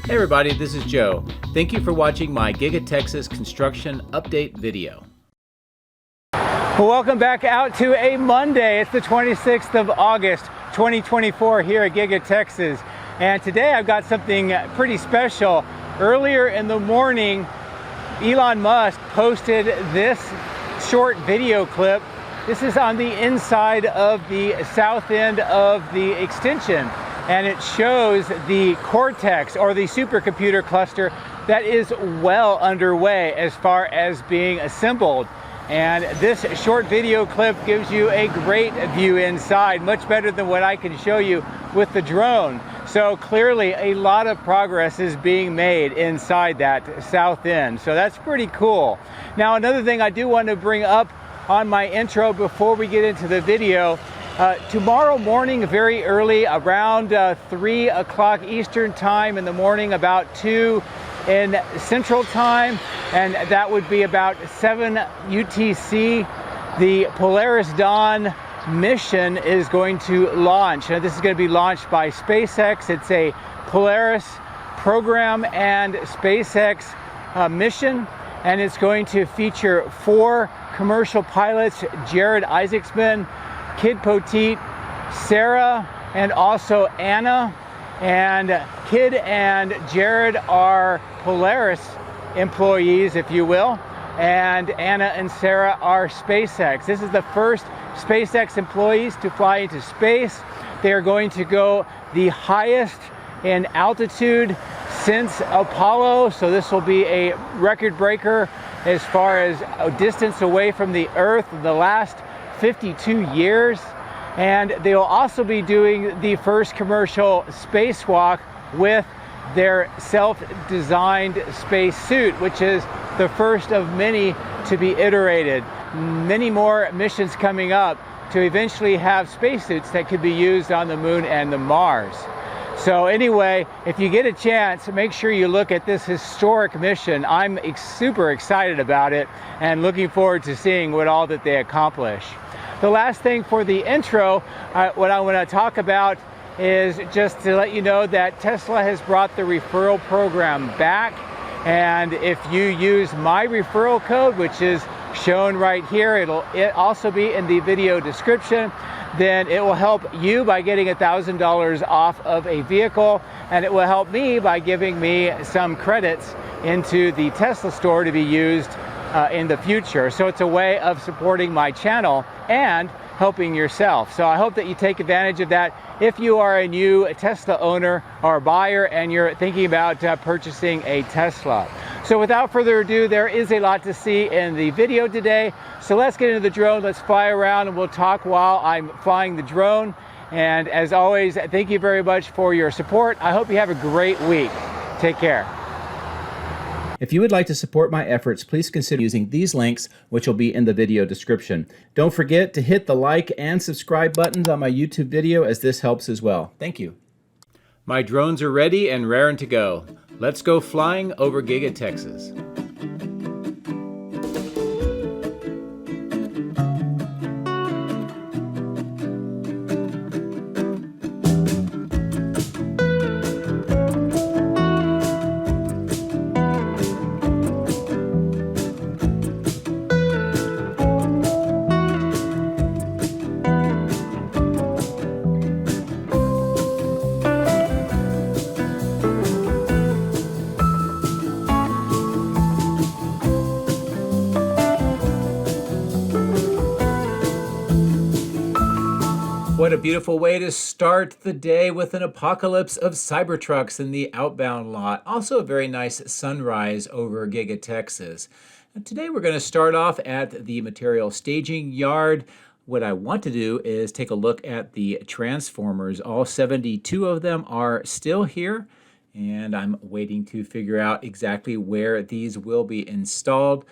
Hey everybody, this is Joe. Thank you for watching my Giga-Texas construction update video. Well, welcome back out to a Monday. It's the 26th of August, 2024 here at Giga-Texas. And today I've got something pretty special. Earlier in the morning, Elon Musk posted this short video clip. This is on the inside of the south end of the extension. And it shows the Cortex, or the supercomputer cluster, that is well underway as far as being assembled. And this short video clip gives you a great view inside, much better than what I can show you with the drone. So clearly a lot of progress is being made inside that south end. So that's pretty cool. Now, another thing I do want to bring up on my intro before we get into the video, tomorrow morning, very early, around 3 o'clock Eastern time in the morning, about 2 in Central time, and that would be about 7 UTC, the Polaris Dawn mission is going to launch. Now, this is going to be launched by SpaceX. It's a Polaris program and SpaceX mission, and it's going to feature 4 commercial pilots: Jared Isaacman, Kid Poteet, Sarah, and also Anna. And Kid and Jared are Polaris employees, if you will, and Anna and Sarah are SpaceX. This is the first SpaceX employees to fly into space. They are going to go the highest in altitude since Apollo, so this will be a record breaker as far as a distance away from the Earth in the last 52 years. And they will also be doing the first commercial spacewalk with their self-designed space suit, which is the first of many to be iterated. Many more missions coming up to eventually have spacesuits that could be used on the moon and the Mars. So anyway, if you get a chance, make sure you look at this historic mission. I'm super excited about it and looking forward to seeing what all that they accomplish. The last thing for the intro, what I want to talk about is just to let you know that Tesla has brought the referral program back. And if you use my referral code, which is shown right here, it'll also be in the video description, then it will help you by getting $1,000 off of a vehicle, and it will help me by giving me some credits into the Tesla store to be used in the future. So it's a way of supporting my channel and helping yourself. So I hope that you take advantage of that if you are a new Tesla owner or buyer and you're thinking about purchasing a Tesla. So without further ado, there is a lot to see in the video today. So let's get into the drone, let's fly around, and we'll talk while I'm flying the drone. And as always, thank you very much for your support. I hope you have a great week. Take care. If you would like to support my efforts, please consider using these links, which will be in the video description. Don't forget to hit the like and subscribe buttons on my YouTube video, as this helps as well. Thank you. My drones are ready and raring to go. Let's go flying over Giga-Texas. What a beautiful way to start the day, with an apocalypse of Cybertrucks in the outbound lot. Also a very nice sunrise over Giga-Texas. And today we're going to start off at the material staging yard. What I want to do is take a look at the transformers. All 72 of them are still here, and I'm waiting to figure out exactly where these will be installed.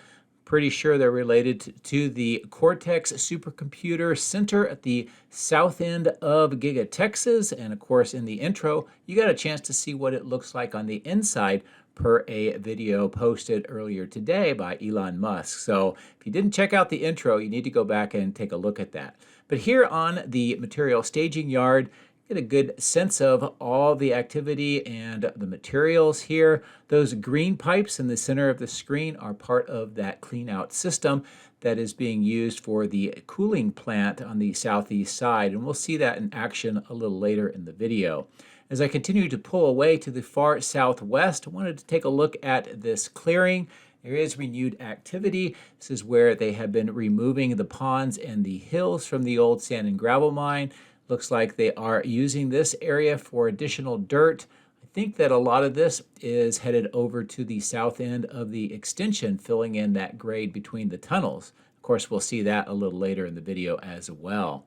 Pretty sure they're related to the Cortex Supercomputer Center at the south end of Giga-Texas. And of course, in the intro, you got a chance to see what it looks like on the inside per a video posted earlier today by Elon Musk. So if you didn't check out the intro, you need to go back and take a look at that. But here on the material staging yard, get a good sense of all the activity and the materials here. Those green pipes in the center of the screen are part of that clean out system that is being used for the cooling plant on the southeast side, and we'll see that in action a little later in the video. As I continue to pull away to the far southwest, I wanted to take a look at this clearing. There is renewed activity. This is where they have been removing the ponds and the hills from the old sand and gravel mine. Looks like they are using this area for additional dirt. I think that a lot of this is headed over to the south end of the extension, filling in that grade between the tunnels. Of course, we'll see that a little later in the video as well.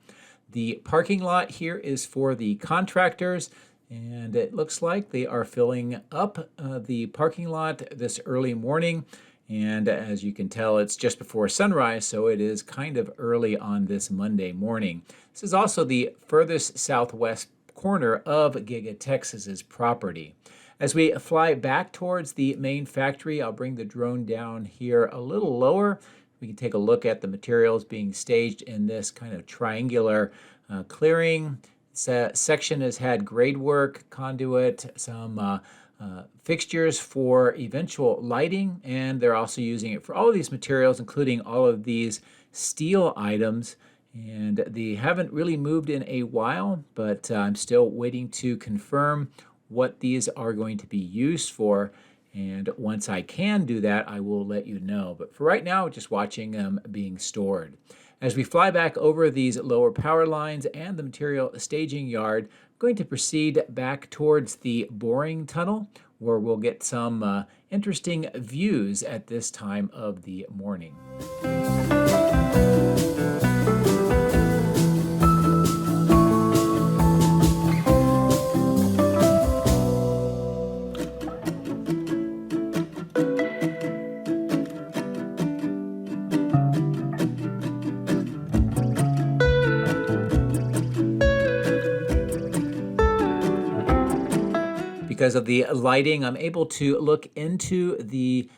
The parking lot here is for the contractors, and it looks like they are filling up the parking lot this early morning. And as you can tell, it's just before sunrise, so it is kind of early on this Monday morning. This is also the furthest southwest corner of Giga-Texas's property. As we fly back towards the main factory, I'll bring the drone down here a little lower. We can take a look at the materials being staged in this kind of triangular clearing. This section has had grade work, conduit, some fixtures for eventual lighting, and they're also using it for all of these materials, including all of these steel items. And they haven't really moved in a while, but I'm still waiting to confirm what these are going to be used for. And once I can do that, I will let you know. But for right now, just watching them being stored. As we fly back over these lower power lines and the material staging yard, I'm going to proceed back towards the boring tunnel, where we'll get some interesting views at this time of the morning. Because of the lighting, I'm able to look into the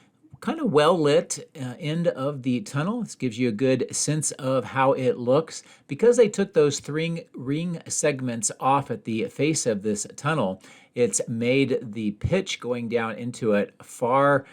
kind of well-lit end of the tunnel. This gives you a good sense of how it looks. Because they took those three ring segments off at the face of this tunnel, it's made the pitch going down into it far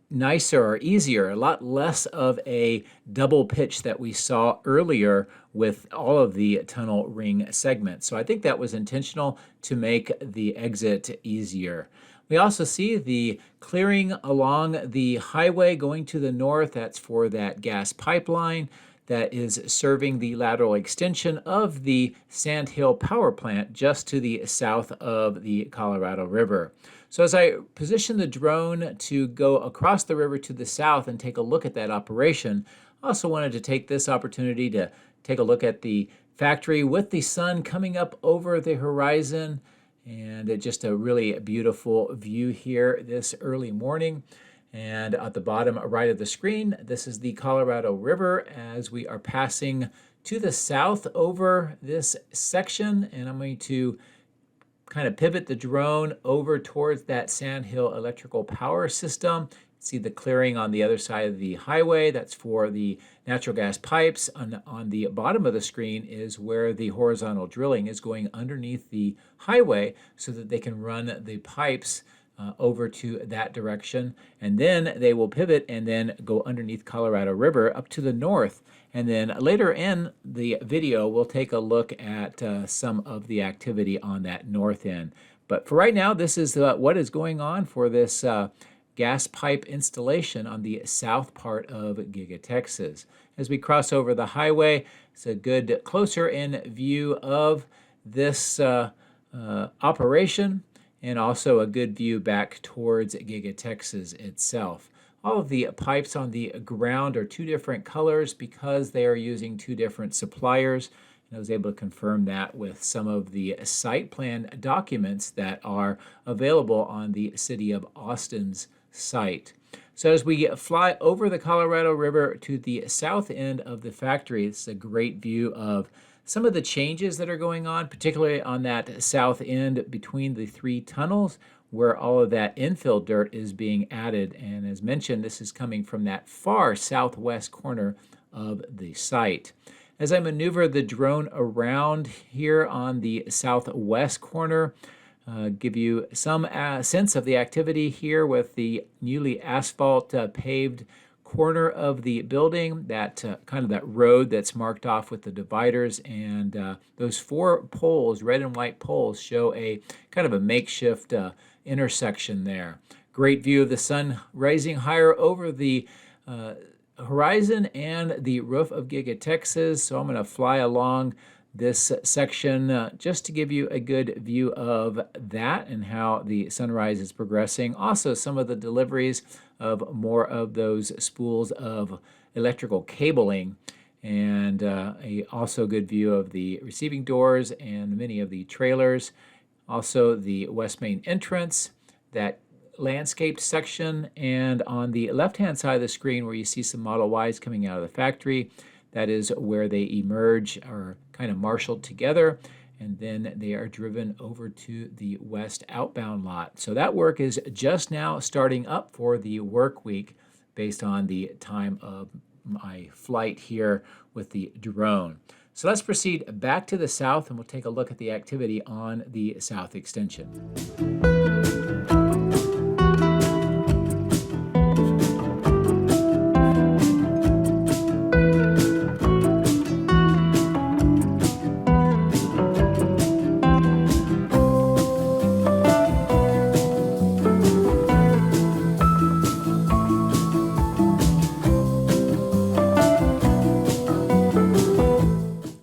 nicer or easier, a lot less of a double pitch that we saw earlier with all of the tunnel ring segments. So I think that was intentional to make the exit easier. We also see the clearing along the highway going to the north. That's for that gas pipeline that is serving the lateral extension of the Sand Hill power plant just to the south of the Colorado River. So as I position the drone to go across the river to the south and take a look at that operation, I also wanted to take this opportunity to take a look at the factory with the sun coming up over the horizon, and just a really beautiful view here this early morning. And at the bottom right of the screen, this is the Colorado River as we are passing to the south over this section, and I'm going to kind of pivot the drone over towards that Sand Hill electrical power system. See the clearing on the other side of the highway. That's for the natural gas pipes. On the bottom of the screen is where the horizontal drilling is going underneath the highway so that they can run the pipes over to that direction. And then they will pivot and then go underneath Colorado River up to the north. And then later in the video, we'll take a look at some of the activity on that north end. But for right now, this is what is going on for this gas pipe installation on the south part of Giga-Texas. As we cross over the highway, it's a good closer in view of this operation, and also a good view back towards Giga-Texas itself. All of the pipes on the ground are two different colors because they are using two different suppliers. And I was able to confirm that with some of the site plan documents that are available on the City of Austin's site. So as we fly over the Colorado River to the south end of the factory, it's a great view of some of the changes that are going on, particularly on that south end between the three tunnels where all of that infill dirt is being added. And as mentioned, this is coming from that far southwest corner of the site. As I maneuver the drone around here on the southwest corner, give you some sense of the activity here with the newly asphalt paved corner of the building, that kind of that road that's marked off with the dividers, and those 4 poles, red and white poles, show a kind of a makeshift intersection there. Great view of the sun rising higher over the horizon and the roof of Giga-Texas. So I'm going to fly along this section just to give you a good view of that and how the sunrise is progressing. Also, some of the deliveries of more of those spools of electrical cabling, and a also good view of the receiving doors and many of the trailers. Also the west main entrance, that landscaped section, and on the left-hand side of the screen where you see some Model Ys coming out of the factory, that is where they emerge, or kind of marshaled together, and then they are driven over to the west outbound lot. So that work is just now starting up for the work week based on the time of my flight here with the drone. So let's proceed back to the south, and we'll take a look at the activity on the south extension.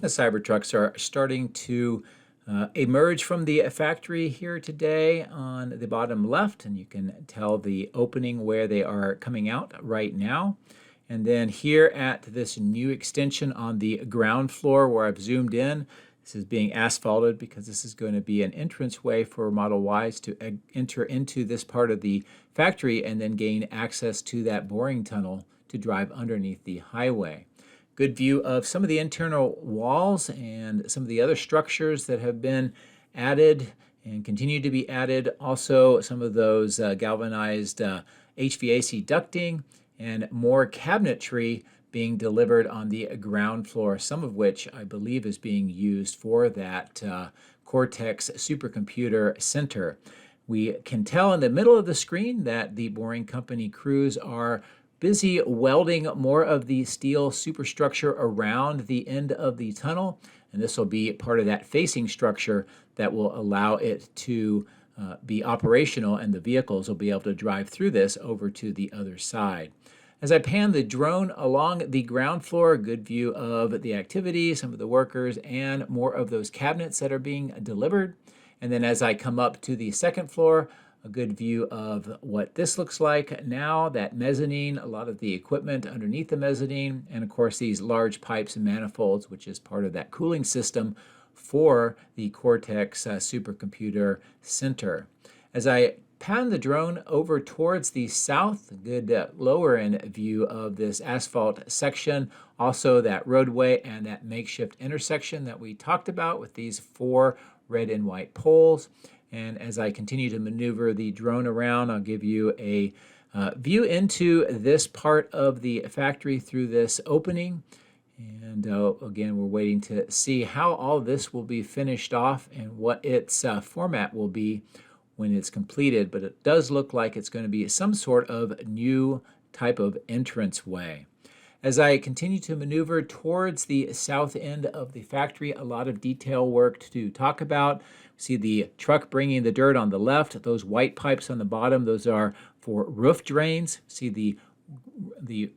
The Cybertrucks are starting to emerge from the factory here today on the bottom left, and you can tell the opening where they are coming out right now. And then here at this new extension on the ground floor where I've zoomed in, this is being asphalted because this is going to be an entranceway for Model Ys to enter into this part of the factory and then gain access to that boring tunnel to drive underneath the highway. Good view of some of the internal walls and some of the other structures that have been added and continue to be added. Also, some of those galvanized HVAC ducting and more cabinetry being delivered on the ground floor, some of which I believe is being used for that Cortex Supercomputer Center. We can tell in the middle of the screen that the Boring Company crews are busy welding more of the steel superstructure around the end of the tunnel, and this will be part of that facing structure that will allow it to be operational, and the vehicles will be able to drive through this over to the other side. As I pan the drone along the ground floor, a good view of the activity, some of the workers, and more of those cabinets that are being delivered. And then as I come up to the second floor, a good view of what this looks like now, that mezzanine, a lot of the equipment underneath the mezzanine, and of course these large pipes and manifolds, which is part of that cooling system for the Cortex Supercomputer Center. As I pan the drone over towards the south, a good lower end view of this asphalt section, also that roadway and that makeshift intersection that we talked about with these 4 red and white poles. And as I continue to maneuver the drone around, I'll give you a view into this part of the factory through this opening. And again, we're waiting to see how all this will be finished off and what its format will be when it's completed. But it does look like it's going to be some sort of new type of entranceway. As I continue to maneuver towards the south end of the factory, a lot of detail work to talk about. See the truck bringing the dirt on the left, those white pipes on the bottom, those are for roof drains. See the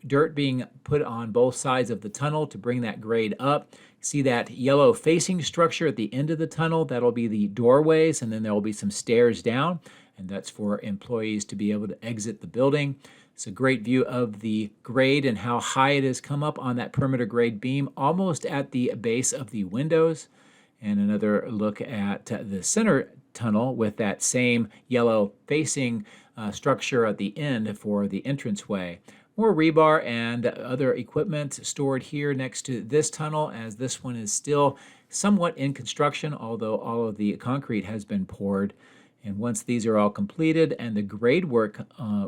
dirt being put on both sides of the tunnel to bring that grade up. See that yellow facing structure at the end of the tunnel, that'll be the doorways, and then there will be some stairs down, and that's for employees to be able to exit the building. It's a great view of the grade and how high it has come up on that perimeter grade beam, almost at the base of the windows. And another look at the center tunnel with that same yellow facing structure at the end for the entranceway. More rebar and other equipment stored here next to this tunnel, as this one is still somewhat in construction, although all of the concrete has been poured. And once these are all completed and the grade work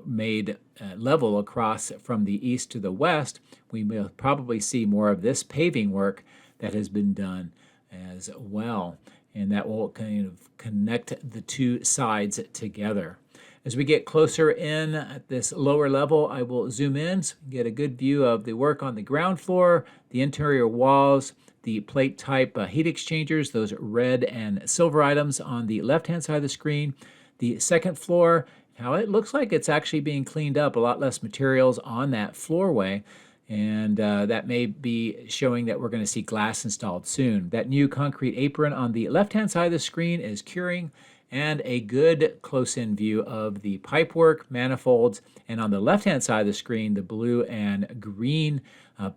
made level across from the east to the west, we will probably see more of this paving work that has been done as well. And that will kind of connect the two sides together. As we get closer in at this lower level, I will zoom in so we can get a good view of the work on the ground floor, the interior walls, the plate type heat exchangers, those red and silver items on the left-hand side of the screen. The second floor, how it looks like it's actually being cleaned up, a lot less materials on that floorway. And that may be showing that we're going to see glass installed soon. That new concrete apron on the left-hand side of the screen is curing, and a good close-in view of the pipework, manifolds, and on the left-hand side of the screen, the blue and green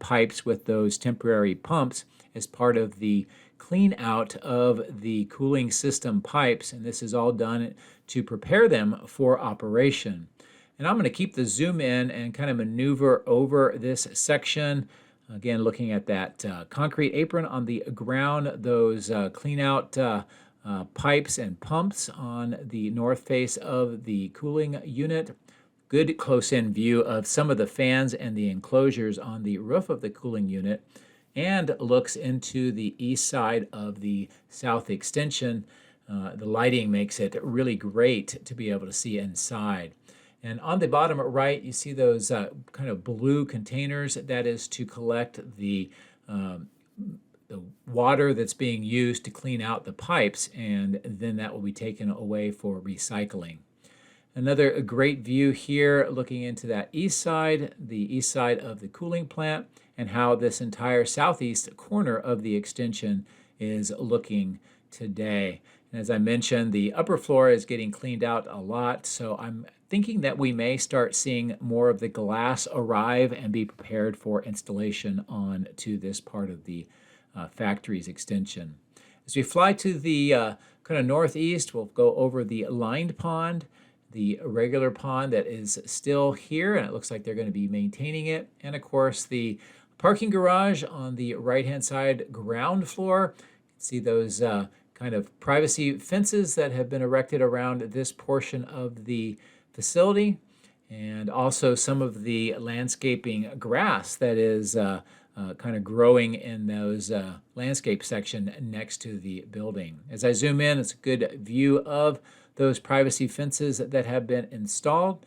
pipes with those temporary pumps as part of the clean out of the cooling system pipes, and this is all done to prepare them for operation. And I'm going to keep the zoom in and kind of maneuver over this section. Again, looking at that concrete apron on the ground, those clean out pipes and pumps on the north face of the cooling unit. Good close-in view of some of the fans and the enclosures on the roof of the cooling unit, and looks into the east side of the south extension. The lighting makes it really great to be able to see inside. And on the bottom right, you see those kind of blue containers. That is to collect the water that's being used to clean out the pipes, and then that will be taken away for recycling. Another great view here looking into that east side, the east side of the cooling plant, and how this entire southeast corner of the extension is looking today. And as I mentioned, the upper floor is getting cleaned out a lot, so I'm thinking that we may start seeing more of the glass arrive and be prepared for installation on to this part of the factory's extension. As we fly to the kind of northeast, we'll go over the lined pond, the regular pond that is still here, and it looks like they're going to be maintaining it. And of course, the parking garage on the right-hand side ground floor. You can see those kind of privacy fences that have been erected around this portion of the facility, and also some of the landscaping grass that is kind of growing in those landscape section next to the building. As I zoom in, it's a good view of those privacy fences that have been installed,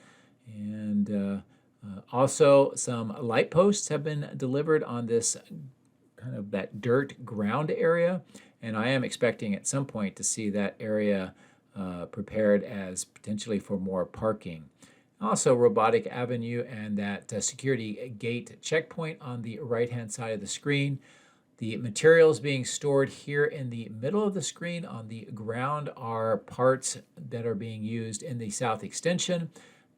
and also some light posts have been delivered on this kind of that dirt ground area, and I am expecting at some point to see that area prepared as potentially for more parking. Also, Robotic Avenue and that security gate checkpoint on the right-hand side of the screen. The materials being stored here in the middle of the screen on the ground are parts that are being used in the south extension.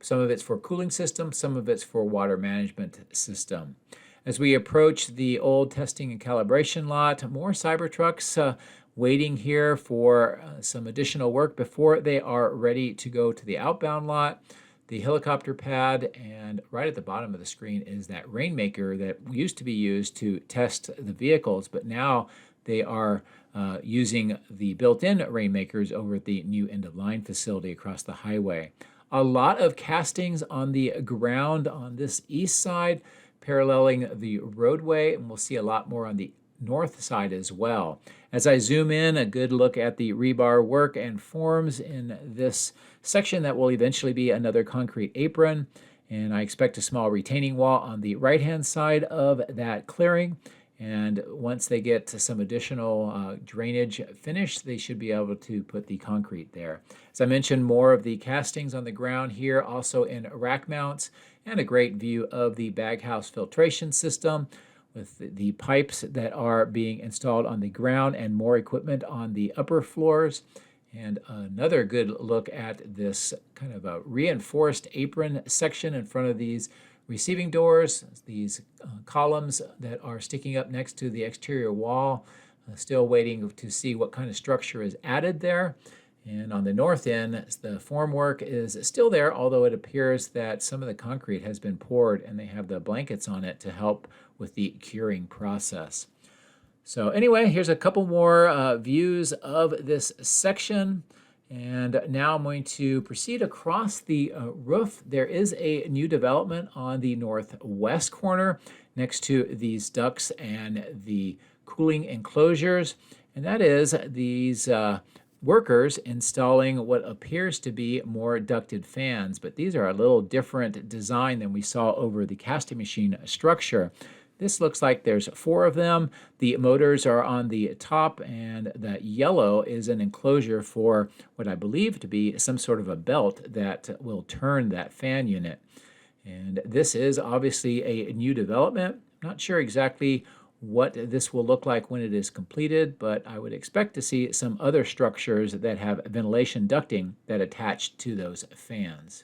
Some of it's for cooling system, some of it's for water management system. As we approach the old testing and calibration lot, more Cybertrucks waiting here for some additional work before they are ready to go to the outbound lot. The helicopter pad, and right at the bottom of the screen is that rainmaker that used to be used to test the vehicles, but now they are using the built-in rainmakers over at the new end-of-line facility across the highway. A lot of castings on the ground on this east side, paralleling the roadway, and we'll see a lot more on the north side as well. As I zoom in, a good look at the rebar work and forms in this section that will eventually be another concrete apron, and I expect a small retaining wall on the right-hand side of that clearing. And once they get to some additional drainage finish, they should be able to put the concrete there. As I mentioned, more of the castings on the ground here, also in rack mounts, and a great view of the baghouse filtration system with the pipes that are being installed on the ground and more equipment on the upper floors. And another good look at this kind of a reinforced apron section in front of these receiving doors, these columns that are sticking up next to the exterior wall. Still waiting to see what kind of structure is added there. And on the north end, the formwork is still there, although it appears that some of the concrete has been poured and they have the blankets on it to help with the curing process. So anyway, here's a couple more views of this section. And now I'm going to proceed across the roof. There is a new development on the northwest corner next to these ducts and the cooling enclosures. And that is these workers installing what appears to be more ducted fans. But these are a little different design than we saw over the casting machine structure. This looks like there's 4 of them. The motors are on the top, and that yellow is an enclosure for what I believe to be some sort of a belt that will turn that fan unit. And this is obviously a new development. Not sure exactly what this will look like when it is completed, but I would expect to see some other structures that have ventilation ducting that attach to those fans.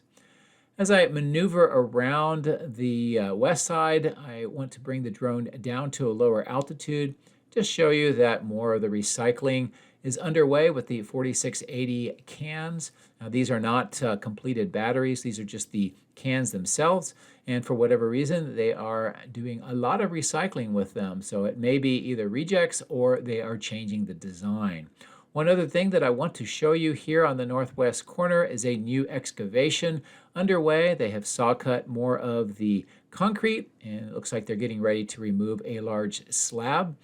As I maneuver around the west side, I want to bring the drone down to a lower altitude, just show you that more of the recycling is underway with the 4680 cans. Now, these are not completed batteries, these are just the cans themselves, and for whatever reason they are doing a lot of recycling with them, so it may be either rejects or they are changing the design. One other thing that I want to show you here on the northwest corner is a new excavation underway. They have saw cut more of the concrete, and it looks like they're getting ready to remove a large slab.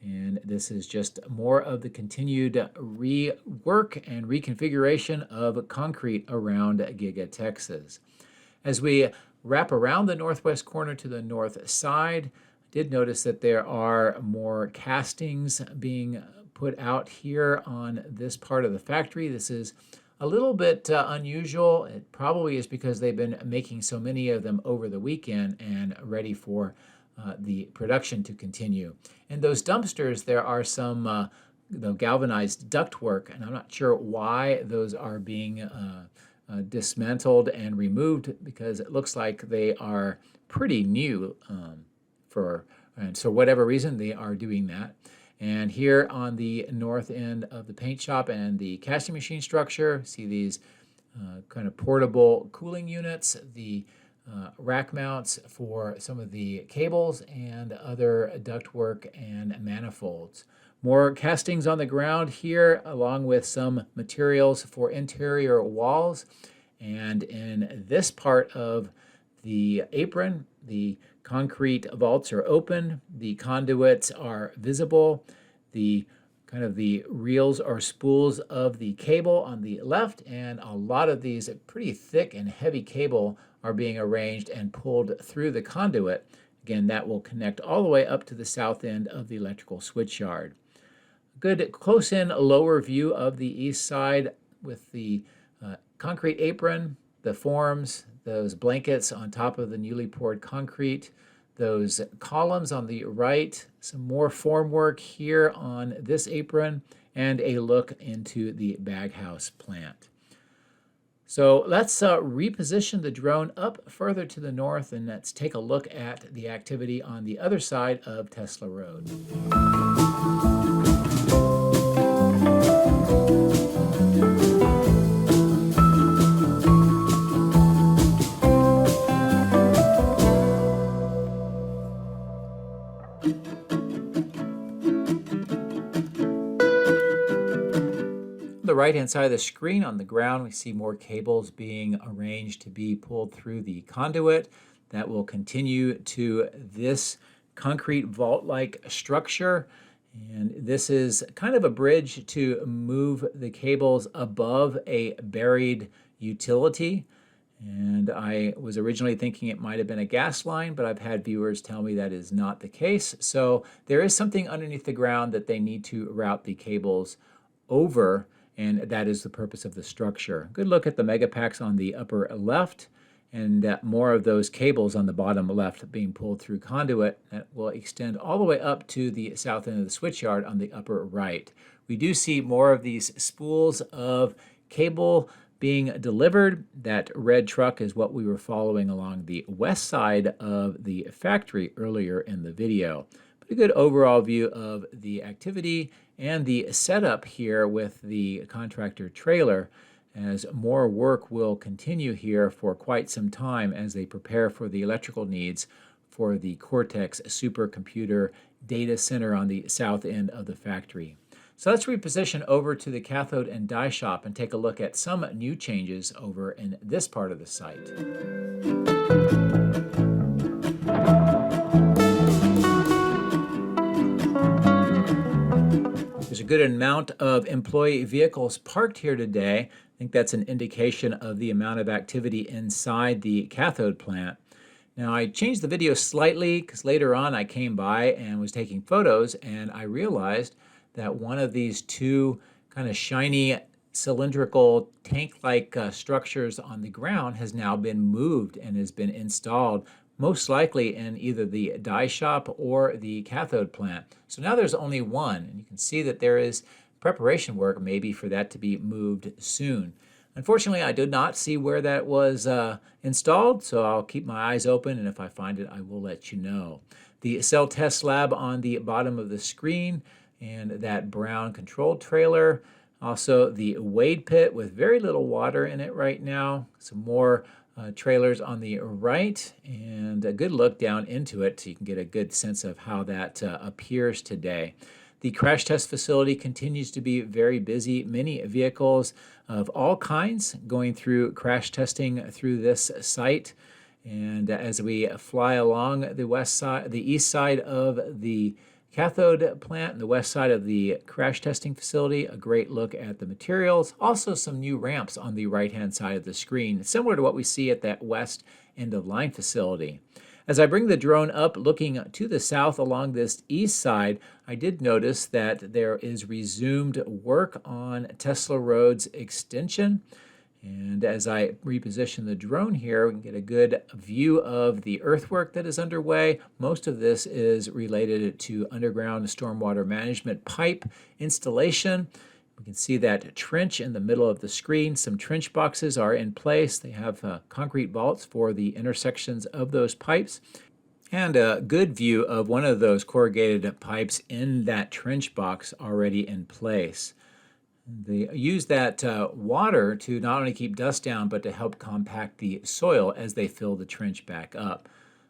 And this is just more of the continued rework and reconfiguration of concrete around Giga-Texas. As we wrap around the northwest corner to the north side, I did notice that there are more castings being put out here on this part of the factory. This is a little bit unusual. It probably is because they've been making so many of them over the weekend and ready for the production to continue. In those dumpsters, there are some galvanized ductwork, and I'm not sure why those are being dismantled and removed, because it looks like they are pretty new and so whatever reason they are doing that. And here on the north end of the paint shop and the casting machine structure, see these kind of portable cooling units, the rack mounts for some of the cables and other ductwork and manifolds. More castings on the ground here, along with some materials for interior walls. And in this part of the apron, the concrete vaults are open, the conduits are visible, the reels or spools of the cable on the left, and a lot of these pretty thick and heavy cable are being arranged and pulled through the conduit. Again, that will connect all the way up to the south end of the electrical switch yard. Good close-in lower view of the east side with the concrete apron, the forms, those blankets on top of the newly poured concrete, those columns on the right, some more formwork here on this apron, and a look into the baghouse plant. So let's reposition the drone up further to the north, and let's take a look at the activity on the other side of Tesla Road. The right-hand side of the screen on the ground, we see more cables being arranged to be pulled through the conduit that will continue to this concrete vault-like structure. And this is kind of a bridge to move the cables above a buried utility. And I was originally thinking it might have been a gas line, but I've had viewers tell me that is not the case. So there is something underneath the ground that they need to route the cables over, and that is the purpose of the structure. Good look at the megapacks on the upper left, and more of those cables on the bottom left being pulled through conduit that will extend all the way up to the south end of the switch yard on the upper right. We do see more of these spools of cable being delivered. That red truck is what we were following along the west side of the factory earlier in the video. But a good overall view of the activity and the setup here with the contractor trailer, as more work will continue here for quite some time as they prepare for the electrical needs for the Cortex Supercomputer Data Center on the south end of the factory. So let's reposition over to the cathode and die shop and take a look at some new changes over in this part of the site. There's a good amount of employee vehicles parked here today. I think that's an indication of the amount of activity inside the cathode plant. Now, I changed the video slightly because later on I came by and was taking photos, and I realized that one of these two kind of shiny cylindrical tank-like structures on the ground has now been moved and has been installed, most likely in either the die shop or the cathode plant. So now there's only one, and you can see that there is preparation work maybe for that to be moved soon. Unfortunately, I did not see where that was installed, so I'll keep my eyes open, and if I find it, I will let you know. The cell test lab on the bottom of the screen, and that brown control trailer. Also, the wade pit with very little water in it right now. Some more trailers on the right, and a good look down into it so you can get a good sense of how that appears today. The crash test facility continues to be very busy. Many vehicles of all kinds going through crash testing through this site. And as we fly along the east side of the cathode plant and the west side of the crash testing facility, a great look at the materials. Also some new ramps on the right-hand side of the screen, similar to what we see at that west end of line facility. As I bring the drone up looking to the south along this east side, I did notice that there is resumed work on Tesla Road's extension. And as I reposition the drone here, we can get a good view of the earthwork that is underway. Most of this is related to underground stormwater management pipe installation. We can see that trench in the middle of the screen. Some trench boxes are in place. They have concrete vaults for the intersections of those pipes. And a good view of one of those corrugated pipes in that trench box already in place. They use that water to not only keep dust down, but to help compact the soil as they fill the trench back up.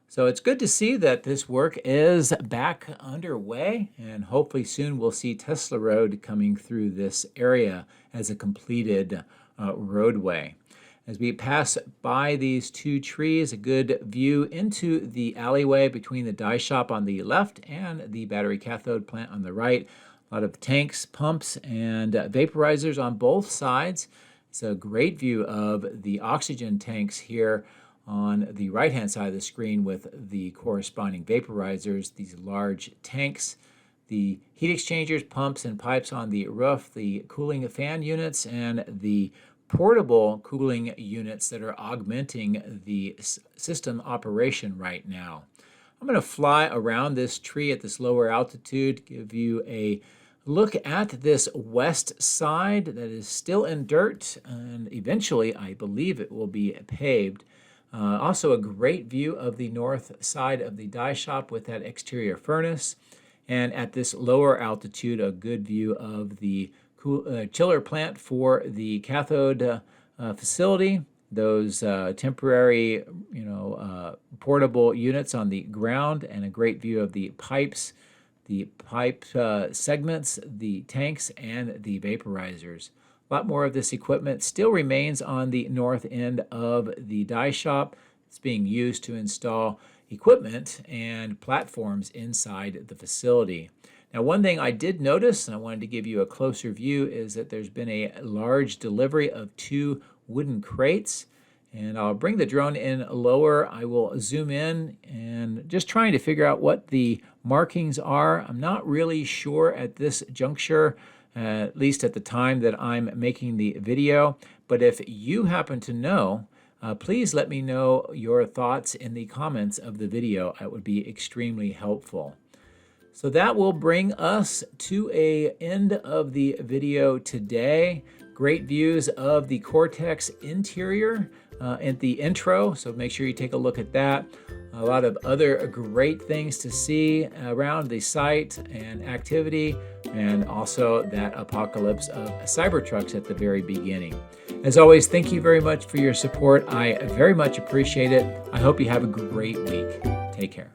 So it's good to see that this work is back underway, and hopefully soon we'll see Tesla Road coming through this area as a completed roadway. As we pass by these two trees, a good view into the alleyway between the die shop on the left and the battery cathode plant on the right. A lot of tanks, pumps, and vaporizers on both sides. It's a great view of the oxygen tanks here on the right-hand side of the screen with the corresponding vaporizers, these large tanks, the heat exchangers, pumps, and pipes on the roof, the cooling fan units, and the portable cooling units that are augmenting the system operation right now. I'm going to fly around this tree at this lower altitude, give you a look at this west side that is still in dirt, and eventually I believe it will be paved. Also a great view of the north side of the die shop with that exterior furnace. And at this lower altitude, a good view of the chiller plant for the cathode facility. Those temporary, portable units on the ground, and a great view of the pipes, the pipe segments, the tanks, and the vaporizers. A lot more of this equipment still remains on the north end of the die shop. It's being used to install equipment and platforms inside the facility. Now, one thing I did notice, and I wanted to give you a closer view, is that there's been a large delivery of 2 wooden crates. And I'll bring the drone in lower. I will zoom in and just trying to figure out what the markings are. I'm not really sure at this juncture, at least at the time that I'm making the video. But if you happen to know, please let me know your thoughts in the comments of the video. That would be extremely helpful. So that will bring us to an end of the video today. Great views of the Cortex interior at the intro, so make sure you take a look at that. A lot of other great things to see around the site and activity, and also that apocalypse of Cybertrucks at the very beginning. As always, thank you very much for your support. I very much appreciate it. I hope you have a great week. Take care.